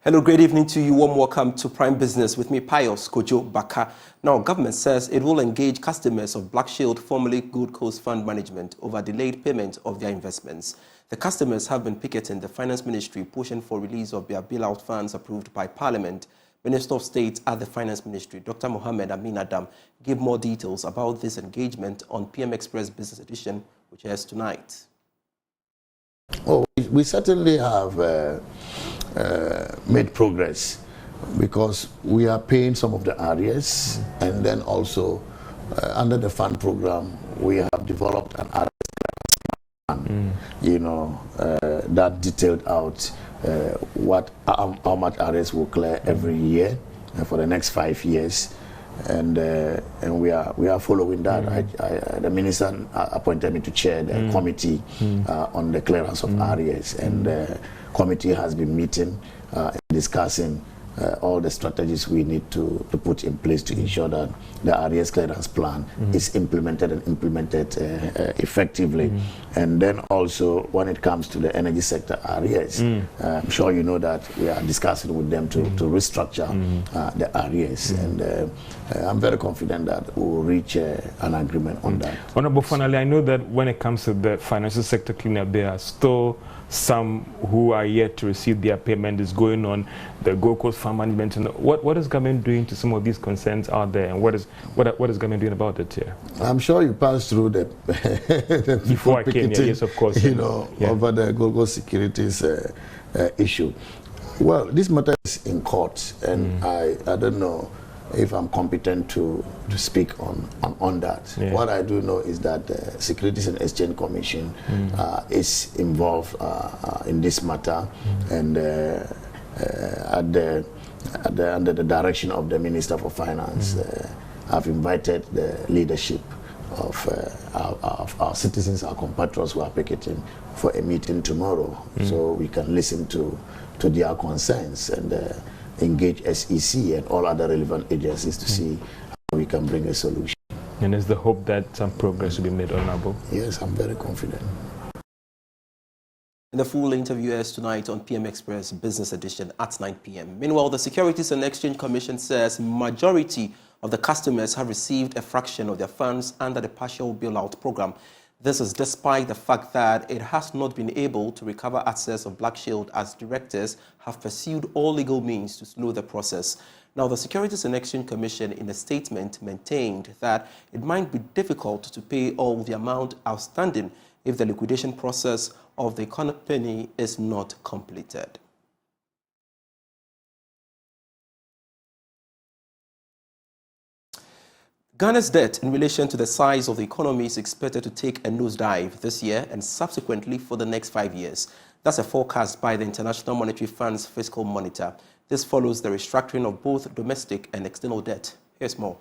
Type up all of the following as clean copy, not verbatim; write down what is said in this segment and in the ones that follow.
Hello, great evening to you. Warm welcome to Prime Business with me, Pius Kojo Baka. Now, government says it will engage customers of Black Shield, formerly Gold Coast Fund Management, over delayed payment of their investments. The customers have been picketing the Finance Ministry, pushing for release of their bailout funds approved by Parliament. Minister of State at the Finance Ministry, Dr. Mohammed Amin Adam, gave more details about this engagement on PM Express Business Edition, which airs tonight. Oh, we certainly have made progress because we are paying some of the arrears, and then also under the fund program we have developed an arrears plan, that detailed out how much arrears will clear every year for the next 5 years. And we are following that. The minister appointed me to chair the committee on the clearance of arrears, and the committee has been meeting and discussing all the strategies we need to put in place to ensure that the arrears clearance plan is implemented effectively. And then also when it comes to the energy sector arrears, I'm sure you know that we are discussing with them to restructure the arrears, and I'm very confident that we'll reach an agreement on that. Honorable Fanale, I know that when it comes to the financial sector cleanup, there are still some who are yet to receive their payment. Is going on the Gold Coast Fund Management. And what is government doing to some of these concerns out there, and what is government doing about it here? I'm sure you passed through the before I came here, yes, of course, over the Gold Coast Securities issue. Well, this matter is in court, and I don't know if I'm competent to speak on that. Yeah. What I do know is that the Securities and Exchange Commission is involved in this matter, and under the direction of the Minister for Finance, I've invited the leadership of our citizens, our compatriots who are picketing, for a meeting tomorrow, so we can listen to their concerns and engage SEC and all other relevant agencies to see how we can bring a solution. And is the hope that some progress will be made, Honorable? Yes, I'm very confident. And the full interview airs tonight on PM Express Business Edition at 9 p.m. Meanwhile, the Securities and Exchange Commission says majority of the customers have received a fraction of their funds under the partial bailout program. This is despite the fact that it has not been able to recover assets of Black Shield, as directors have pursued all legal means to slow the process. Now, the Securities and Exchange Commission in a statement maintained that it might be difficult to pay all the amount outstanding if the liquidation process of the company is not completed. Ghana's debt in relation to the size of the economy is expected to take a nosedive this year and subsequently for the next 5 years. That's a forecast by the International Monetary Fund's Fiscal Monitor. This follows the restructuring of both domestic and external debt. Here's more.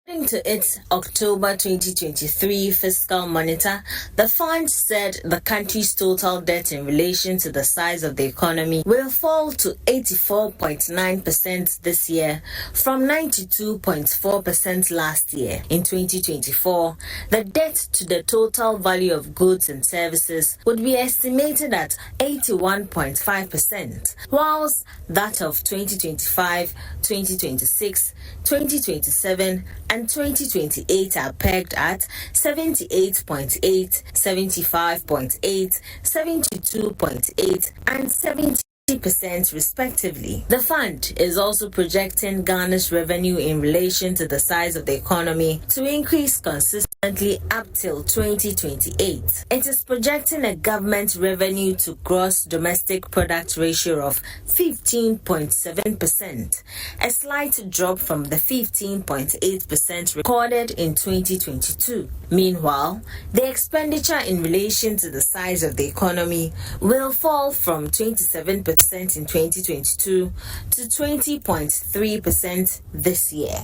According to its October 2023 fiscal monitor, the fund said the country's total debt in relation to the size of the economy will fall to 84.9% this year from 92.4% last year. In 2024, the debt to the total value of goods and services would be estimated at 81.5%, whilst that of 2025, 2026, 2027, and 2028 are pegged at 78.8, 75.8, 72.8, and 70% respectively. The fund is also projecting Ghana's revenue in relation to the size of the economy to increase consistently up till 2028. It is projecting a government revenue to gross domestic product ratio of 15.7%, a slight drop from the 15.8% recorded in 2022. Meanwhile, the expenditure in relation to the size of the economy will fall from 27% in 2022 to 20.3% this year.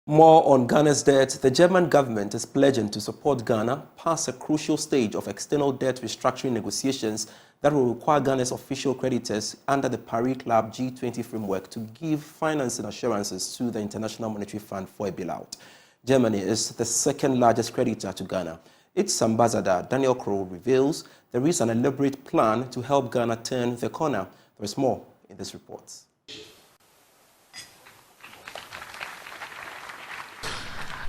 More on Ghana's debt. The German government is pledging to support Ghana past a crucial stage of external debt restructuring negotiations that will require Ghana's official creditors under the Paris Club G20 framework to give financing assurances to the International Monetary Fund for a bailout. Germany is the second largest creditor to Ghana. Its ambassador, Daniel Crow, reveals there is an elaborate plan to help Ghana turn the corner. There is more in this report.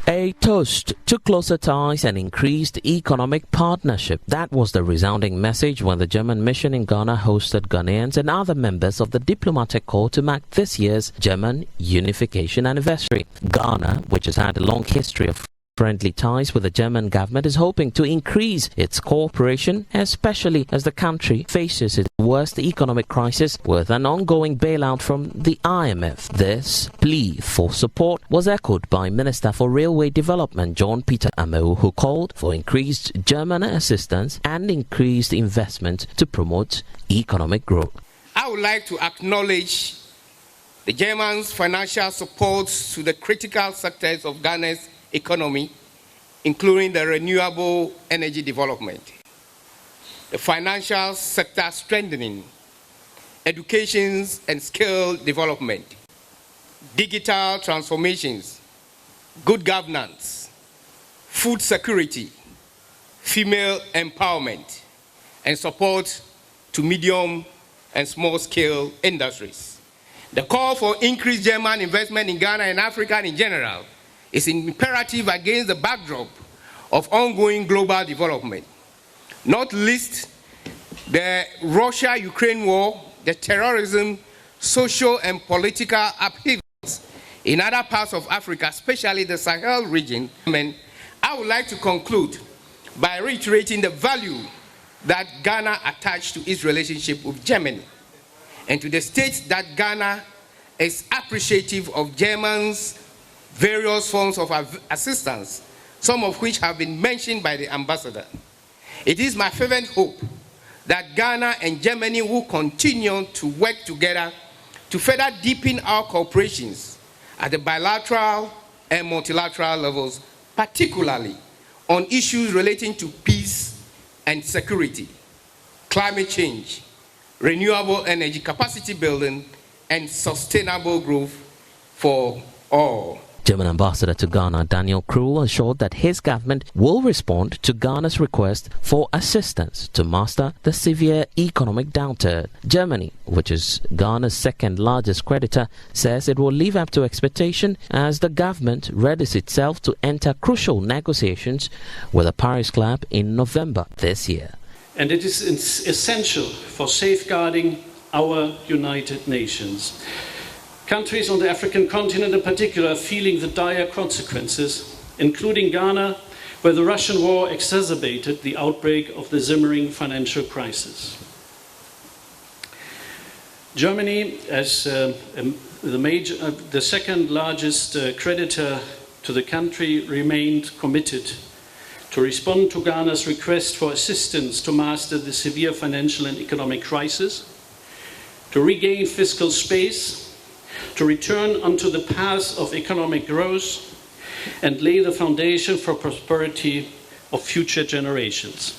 A toast to closer ties and increased economic partnership. That was the resounding message when the German mission in Ghana hosted Ghanaians and other members of the diplomatic corps to mark this year's German unification anniversary. Ghana, which has had a long history of friendly ties with the German government, is hoping to increase its cooperation, especially as the country faces its worst economic crisis with an ongoing bailout from the IMF. This plea for support was echoed by Minister for Railway Development John Peter Amewu, who called for increased German assistance and increased investment to promote economic growth. I would like to acknowledge the Germans' financial support to the critical sectors of Ghana's economy, including the renewable energy development, the financial sector strengthening, education and skill development, digital transformations, good governance, food security, female empowerment, and support to medium and small-scale industries. The call for increased German investment in Ghana and Africa in general is imperative against the backdrop of ongoing global development, not least the Russia-Ukraine war, the terrorism, social and political upheavals in other parts of Africa, especially the Sahel region. I would like to conclude by reiterating the value that Ghana attached to its relationship with Germany, and to the state that Ghana is appreciative of Germany's various forms of assistance, some of which have been mentioned by the ambassador. It is my fervent hope that Ghana and Germany will continue to work together to further deepen our cooperations at the bilateral and multilateral levels, particularly on issues relating to peace and security, climate change, renewable energy capacity building, and sustainable growth for all. German ambassador to Ghana, Daniel Krul, assured that his government will respond to Ghana's request for assistance to master the severe economic downturn. Germany, which is Ghana's second largest creditor, says it will live up to expectation as the government readies itself to enter crucial negotiations with the Paris Club in November this year. And it is essential for safeguarding our United Nations. Countries on the African continent in particular are feeling the dire consequences, including Ghana, where the Russian war exacerbated the outbreak of the simmering financial crisis. Germany, as the second largest creditor to the country, remained committed to respond to Ghana's request for assistance to master the severe financial and economic crisis, to regain fiscal space, to return onto the path of economic growth and lay the foundation for prosperity of future generations.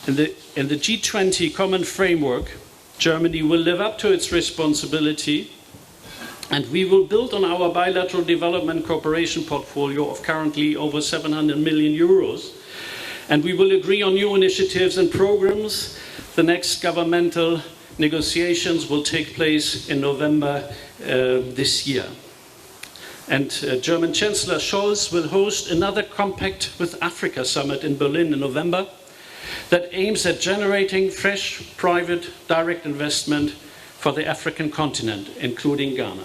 In the G20 common framework, Germany will live up to its responsibility, and we will build on our bilateral development cooperation portfolio of currently over 700 million euros, and we will agree on new initiatives and programs. The next governmental negotiations will take place in November this year. And German Chancellor Scholz will host another Compact with Africa summit in Berlin in November that aims at generating fresh private direct investment for the African continent, including Ghana.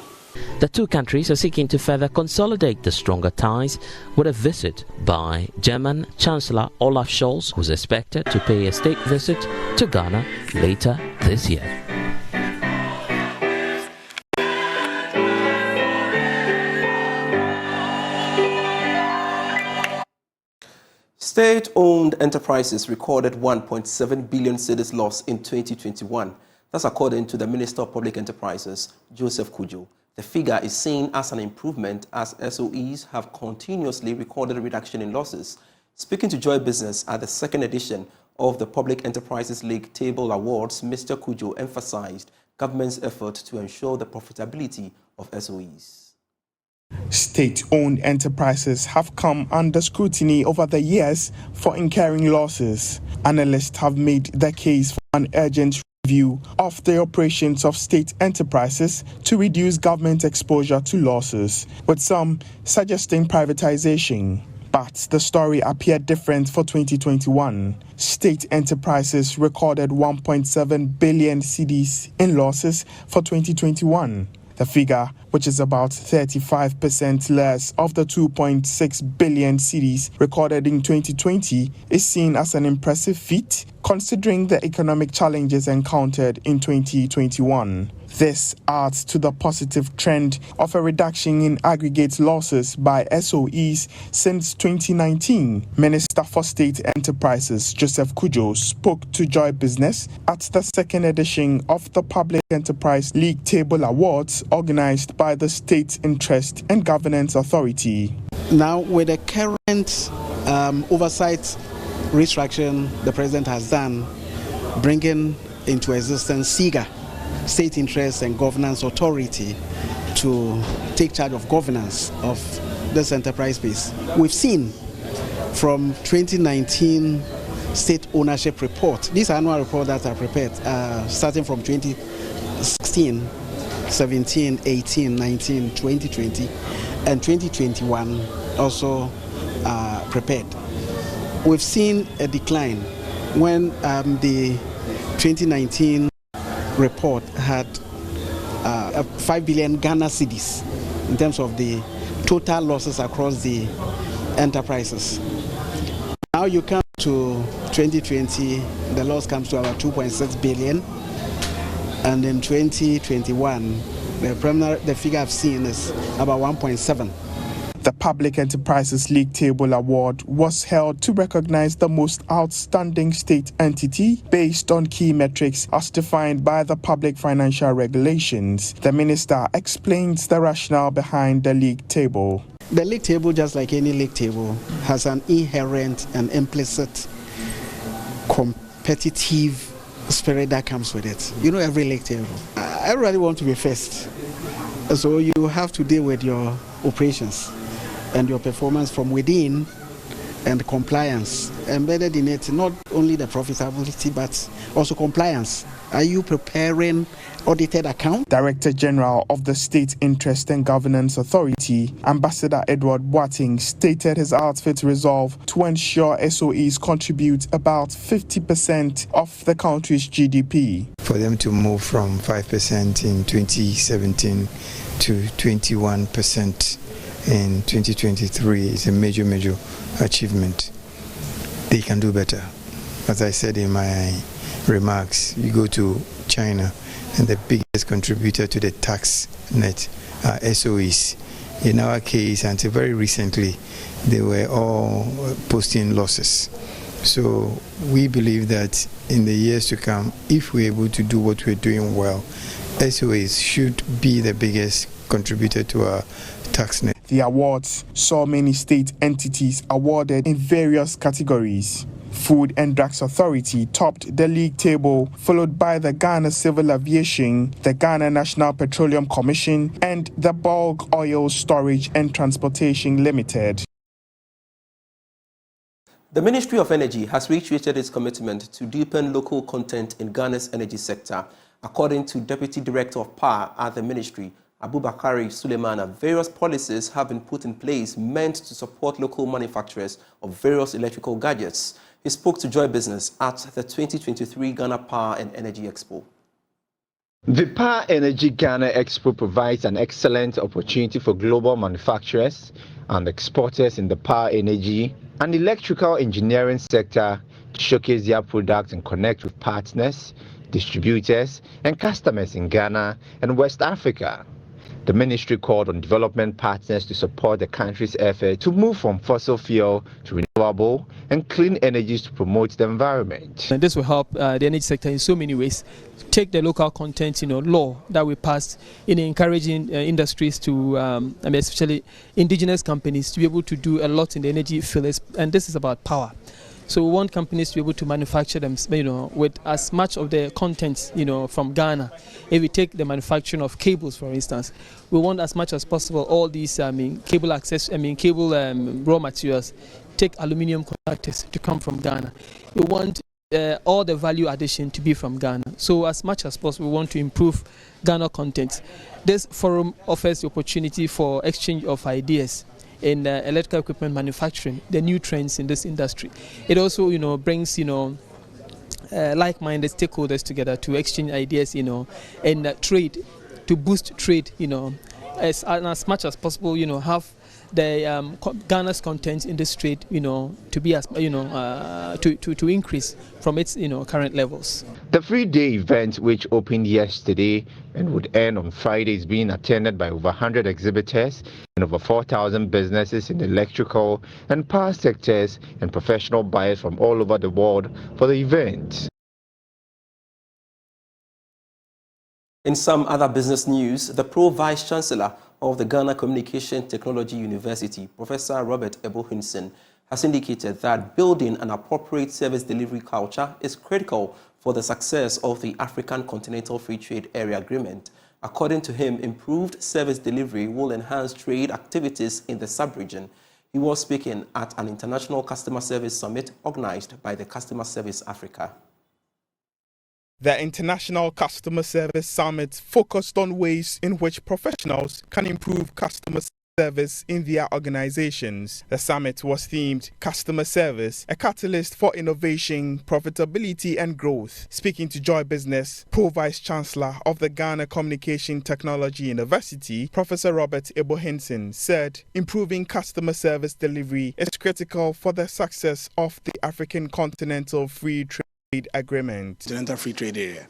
The two countries are seeking to further consolidate the stronger ties with a visit by German Chancellor Olaf Scholz, who is expected to pay a state visit to Ghana later this year. State-owned enterprises recorded 1.7 billion cedis loss in 2021. That's according to the Minister of Public Enterprises, Joseph Kujo. The figure is seen as an improvement as SOEs have continuously recorded a reduction in losses. Speaking to Joy Business at the second edition of the Public Enterprises League Table Awards, Mr. Kujo emphasized government's effort to ensure the profitability of SOEs. State-owned enterprises have come under scrutiny over the years for incurring losses. Analysts have made the case for an urgent review of the operations of state enterprises to reduce government exposure to losses, with some suggesting privatization. But the story appeared different for 2021. State enterprises recorded 1.7 billion cedis in losses for 2021. The figure, which is about 35% less of the 2.6 billion cedis recorded in 2020, is seen as an impressive feat considering the economic challenges encountered in 2021. This adds to the positive trend of a reduction in aggregate losses by SOEs since 2019. Minister for State Enterprises Joseph Kujo spoke to Joy Business at the second edition of the Public Enterprise League Table Awards organized by the State Interest and Governance Authority. Now, with the current oversight restructuring the President has done, bringing into existence SIGA, State Interest and Governance Authority, to take charge of governance of this enterprise space. We've seen from 2019 State Ownership Report, these annual reports that are prepared starting from 2016, 17, 18, 19, 2020, and 2021 also prepared. We've seen a decline when the 2019 report had 5 billion Ghana cedis in terms of the total losses across the enterprises. Now you come to 2020, the loss comes to about 2.6 billion, and in 2021, the figure I've seen is about 1.7. The Public Enterprises League Table Award was held to recognize the most outstanding state entity based on key metrics as defined by the public financial regulations. The minister explains the rationale behind the league table. The league table, just like any league table, has an inherent and implicit competitive spirit that comes with it. You know, every league table, everybody wants to be first. So you have to deal with your operations and your performance from within, and compliance embedded in it, not only the profitability but also compliance. Are you preparing audited accounts? Director General of the State Interest and Governance Authority, Ambassador Edward Boateng, stated his outfit's resolve to ensure SOEs contribute about 50% of the country's GDP. For them to move from 5% in 2017 to 21% in 2023 is a major achievement. They can do better. As I said in my remarks, you go to China and the biggest contributor to the tax net are SOEs. In our case, until very recently, they were all posting losses. So we believe that in the years to come, if we're able to do what we're doing well, SOEs should be the biggest contributor to our tax net. The awards saw many state entities awarded in various categories. Food and Drugs Authority topped the league table, followed by the Ghana Civil Aviation, the Ghana National Petroleum Commission, and the Bulk Oil Storage and Transportation Limited. The Ministry of Energy has reiterated its commitment to deepen local content in Ghana's energy sector. According to Deputy Director of Power at the Ministry, Abubakari Suleimana, various policies have been put in place meant to support local manufacturers of various electrical gadgets. He spoke to Joy Business at the 2023 Ghana Power and Energy Expo. The Power Energy Ghana Expo provides an excellent opportunity for global manufacturers and exporters in the power energy and electrical engineering sector to showcase their products and connect with partners, distributors, and customers in Ghana and West Africa. The ministry called on development partners to support the country's effort to move from fossil fuel to renewable and clean energies to promote the environment. And this will help the energy sector in so many ways. Take the local content, law that we passed in encouraging industries to, especially indigenous companies, to be able to do a lot in the energy field. And this is about power. So we want companies to be able to manufacture them, with as much of the content, from Ghana. If we take the manufacturing of cables, for instance, we want as much as possible all these, cable raw materials, take aluminium conductors to come from Ghana. We want all the value addition to be from Ghana. So as much as possible, we want to improve Ghana content. This forum offers the opportunity for exchange of ideas in electrical equipment manufacturing, the new trends in this industry. It also, brings, like-minded stakeholders together to exchange ideas, and trade, to boost trade, as much as possible, have the Ghana's content in this trade, to be as to increase from its current levels. The 3-day event, which opened yesterday and would end on Friday, is being attended by over 100 exhibitors and over 4,000 businesses in the electrical and power sectors and professional buyers from all over the world for the event. In some other business news, the Pro-Vice Chancellor of the Ghana Communication Technology University, Professor Robert Ebo-Hinson, has indicated that building an appropriate service delivery culture is critical for the success of the African Continental Free Trade Area Agreement. According to him, improved service delivery will enhance trade activities in the sub-region. He was speaking at an international customer service summit organized by the Customer Service Africa. The International Customer Service Summit focused on ways in which professionals can improve customer service in their organizations. The summit was themed Customer Service, a catalyst for innovation, profitability and growth. Speaking to Joy Business, Pro-Vice Chancellor of the Ghana Communication Technology University, Professor Robert Ebo-Hinson, said improving customer service delivery is critical for the success of the African Continental Free Trade Agreement. Continental Free Trade Area.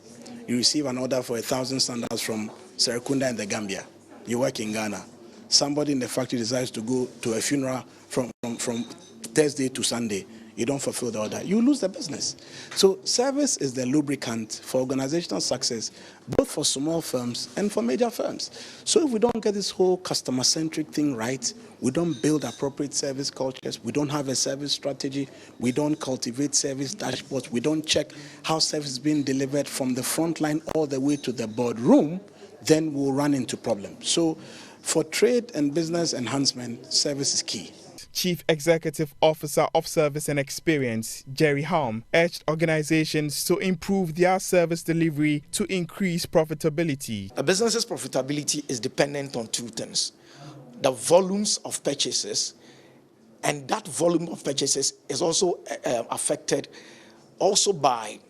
You receive an order for 1,000 standards from Serekunda in the Gambia. You work in Ghana. Somebody in the factory decides to go to a funeral from Thursday to Sunday. You don't fulfill the order. You lose the business. So service is the lubricant for organizational success, both for small firms and for major firms. So if we don't get this whole customer-centric thing right, we don't build appropriate service cultures, we don't have a service strategy, we don't cultivate service dashboards, we don't check how service is being delivered from the front line all the way to the boardroom, then we'll run into problems. So for trade and business enhancement, service is key. Chief Executive Officer of Service and Experience, Jerry Halm, urged organizations to improve their service delivery to increase profitability. A business's profitability is dependent on two things: the volumes of purchases, and that volume of purchases is also affected also by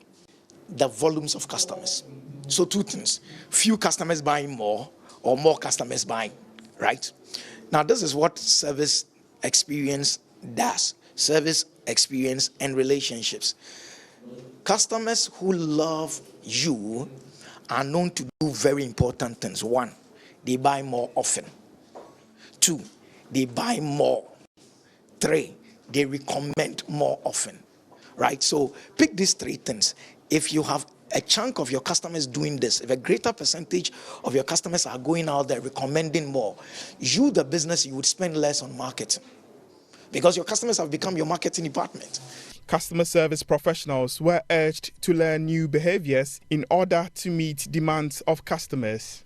the volumes of customers. So two things: few customers buying more or more customers buying, right? Now this is what service experience does. Service experience and relationships. Customers who love you are known to do very important things. 1, they buy more often. 2, they buy more. 3, they recommend more often. Right? So pick these 3 things. If you have a chunk of your customers doing this, if a greater percentage of your customers are going out there recommending more, you, the business, you would spend less on marketing because your customers have become your marketing department. Customer service professionals were urged to learn new behaviors in order to meet demands of customers.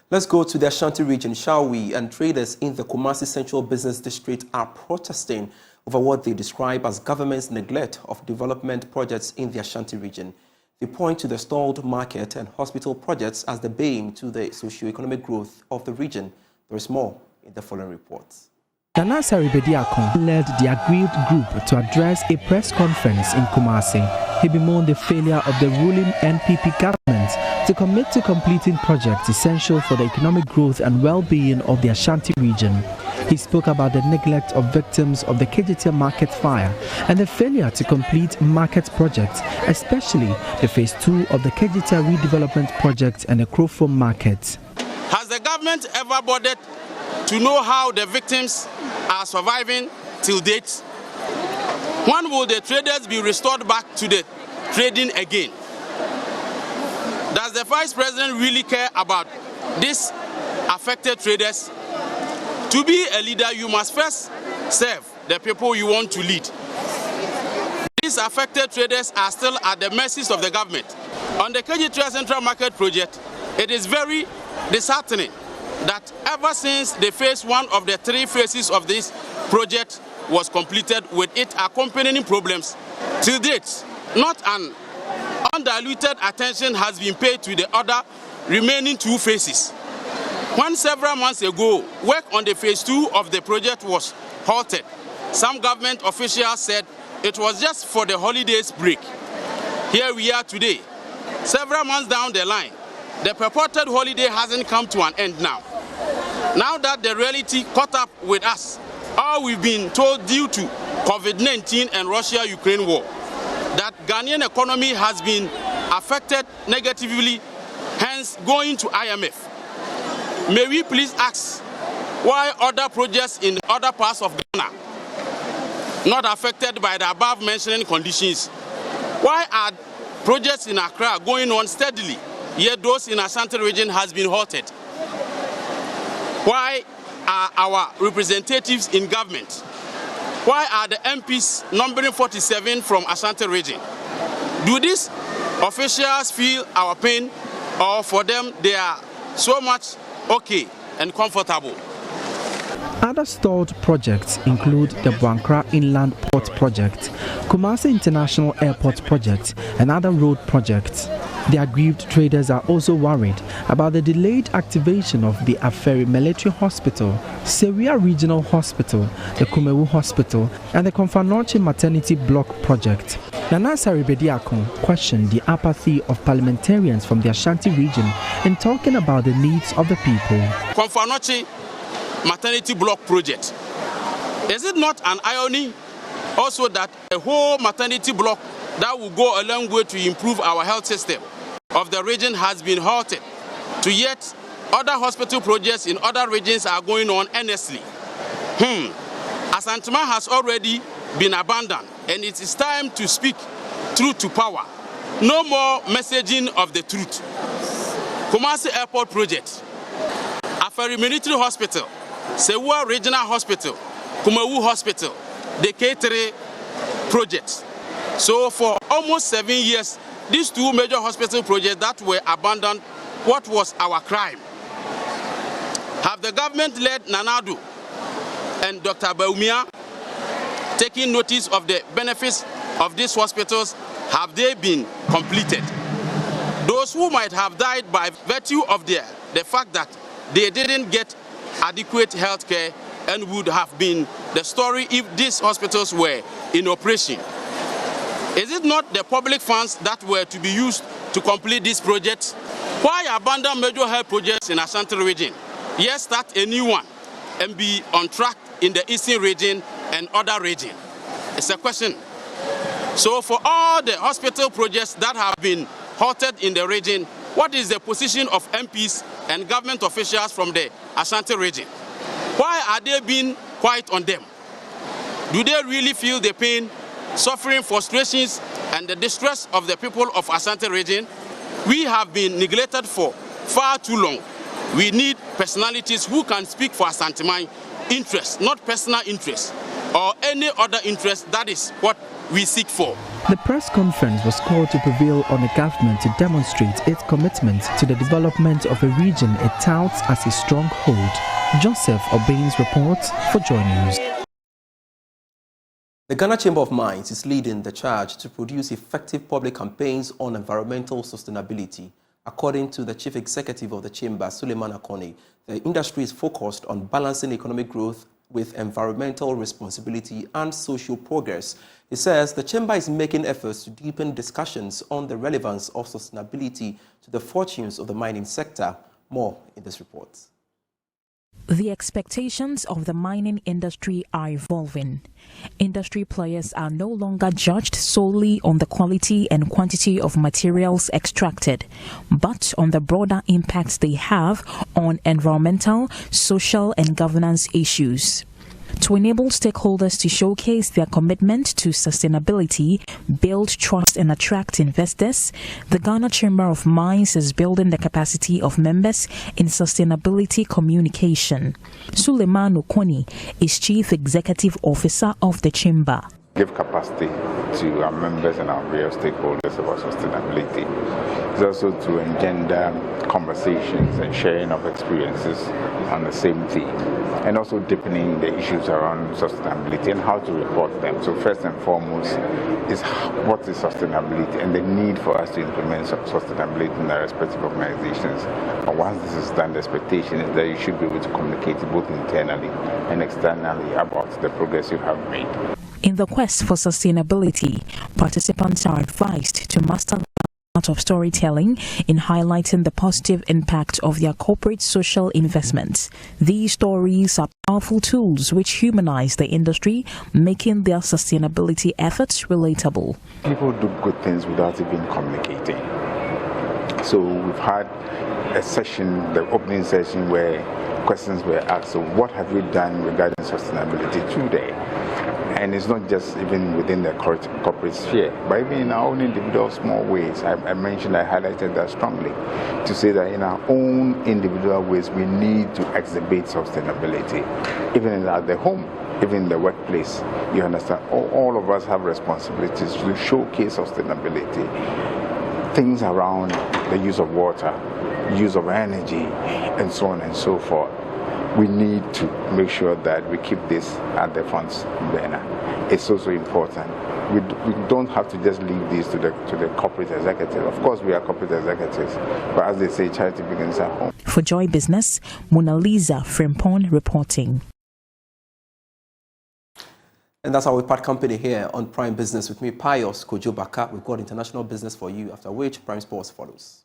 Let's go to the Ashanti region, shall we? And traders in the Kumasi Central Business District are protesting over what they describe as government's neglect of development projects in the Ashanti region. They point to the stalled market and hospital projects as the bane to the socio-economic growth of the region. There is more in the following reports. Ganasa Ribediakon led the aggrieved group to address a press conference in Kumasi. He bemoaned the failure of the ruling NPP government to commit to completing projects essential for the economic growth and well-being of the Ashanti region. He spoke about the neglect of victims of the KGT market fire and the failure to complete market projects, especially the phase 2 of the KGT redevelopment project and the Krofom market. Has the government ever bothered to know how the victims are surviving till date? When will the traders be restored back to the trading again? Does the Vice President really care about these affected traders? To be a leader, you must first serve the people you want to lead. These affected traders are still at the mercies of the government. On the KG3 Central Market project, it is very disheartening that ever since the phase 1 of the 3 phases of this project was completed with it accompanying problems, till date, not an undiluted attention has been paid to the other remaining 2 phases. When several months ago, work on the phase 2 of the project was halted, some government officials said it was just for the holidays break. Here we are today, several months down the line. The purported holiday hasn't come to an end now. Now that the reality caught up with us, all we've been told due to COVID-19 and Russia-Ukraine war, that Ghanaian economy has been affected negatively, hence going to IMF. May we please ask why other projects in other parts of Ghana not affected by the above mentioned conditions? Why are projects in Accra going on steadily, yet those in Ashanti region has been halted? Why are our representatives in government? Why are the MPs numbering 47 from Ashanti region? Do these officials feel our pain, or for them they are so much okay and comfortable? Other stalled projects include the Buankra Inland Port Project, Kumasi International Airport Project, and other road projects. The aggrieved traders are also worried about the delayed activation of the Aferi Military Hospital, Sewia Regional Hospital, the Kumewu Hospital, and the Konfanoche Maternity Block Project. Nana Saribediakon questioned the apathy of parliamentarians from the Ashanti region in talking about the needs of the people. Konfanoche Maternity Block Project. Is it not an irony also that a whole maternity block that will go a long way to improve our health system of the region has been halted, to yet other hospital projects in other regions are going on endlessly? Asantuma has already been abandoned, and it is time to speak truth to power. No more messaging of the truth. Kumasi Airport Project, Aferi Military Hospital, Sewua Regional Hospital, Kumewu Hospital, the K3 projects. So for almost 7 years, these 2 major hospital projects that were abandoned, what was our crime? Have the government led Nanadu and Dr. Baumia taking notice of the benefits of these hospitals? Have they been completed? Those who might have died by virtue of the fact that they didn't get adequate health care and would have been the story if these hospitals were in operation. Is it not the public funds that were to be used to complete this project? Why abandon major health projects in Ashanti region? Yes, start a new one and be on track in the eastern region and other regions. It's a question. So for all the hospital projects that have been halted in the region, what is the position of MPs and government officials from the Ashanti region? Why are they being quiet on them? Do they really feel the pain, suffering, frustrations, and the distress of the people of Ashanti region? We have been neglected for far too long. We need personalities who can speak for Ashanti interests, not personal interests or any other interest. That is what we seek for. The press conference was called to prevail on the government to demonstrate its commitment to the development of a region it touts as a stronghold. Joseph Obain's reports for Joy News. The Ghana Chamber of Mines is leading the charge to produce effective public campaigns on environmental sustainability. According to the Chief Executive of the Chamber, Suleiman Akone, the industry is focused on balancing economic growth with environmental responsibility and social progress. He says the Chamber is making efforts to deepen discussions on the relevance of sustainability to the fortunes of the mining sector. More in this report. The expectations of the mining industry are evolving. Industry players are no longer judged solely on the quality and quantity of materials extracted, but on the broader impacts they have on environmental, social, and governance issues. To enable stakeholders to showcase their commitment to sustainability, build trust and attract investors, the Ghana Chamber of Mines is building the capacity of members in sustainability communication. Suleiman Okoni is Chief Executive Officer of the Chamber. Give capacity to our members and our various stakeholders about sustainability. It's also to engender conversations and sharing of experiences on the same theme, and also deepening the issues around sustainability and how to report them. So first and foremost is what is sustainability and the need for us to implement sustainability in our respective organizations. But once this is done, the expectation is that you should be able to communicate both internally and externally about the progress you have made. In the quest for sustainability, participants are advised to master the art of storytelling in highlighting the positive impact of their corporate social investments. These stories are powerful tools which humanize the industry, making their sustainability efforts relatable. People do good things without even communicating. So we've had a session, the opening session, where questions were asked, so what have you done regarding sustainability today? And it's not just even within the corporate sphere, but even in our own individual small ways. I highlighted that strongly, to say that in our own individual ways, we need to exhibit sustainability. Even at the home, even in the workplace, you understand, all of us have responsibilities to showcase sustainability. Things around the use of water, use of energy, and so on and so forth. We need to make sure that we keep this at the front burner. It's also important. We don't have to just leave this to the corporate executive. Of course, we are corporate executives, but as they say, charity begins at home. For Joy Business, Mona Lisa Frimpong reporting. And that's how we part company here on Prime Business with me, Pius Kojo Baka. We've got international business for you, after which Prime Sports follows.